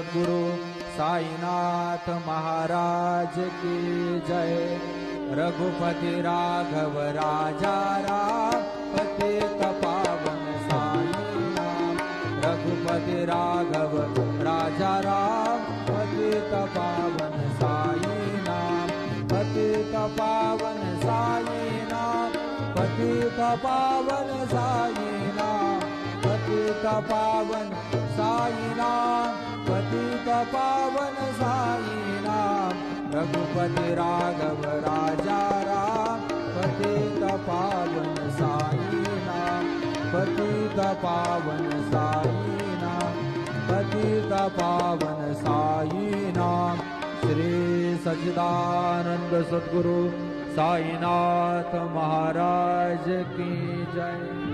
सद्गुरु साईनाथ महाराज की जय। रघुपति राघव राजा राम पतित पावन साई नाम। रघुपति राघव राजा राम पतित पावन साई नाम। पतित पावन साई नाम। पतित पावन साई नाम। पतित पावन साई नाम। पतित पावन साई नाम। रघुपति राघव राजा राम पतित पावन साई नाम। पतित पावन साई नाम। पतित पावन साई नाम। श्री सच्चिदानंद सद्गुरु साईनाथ महाराज की जय।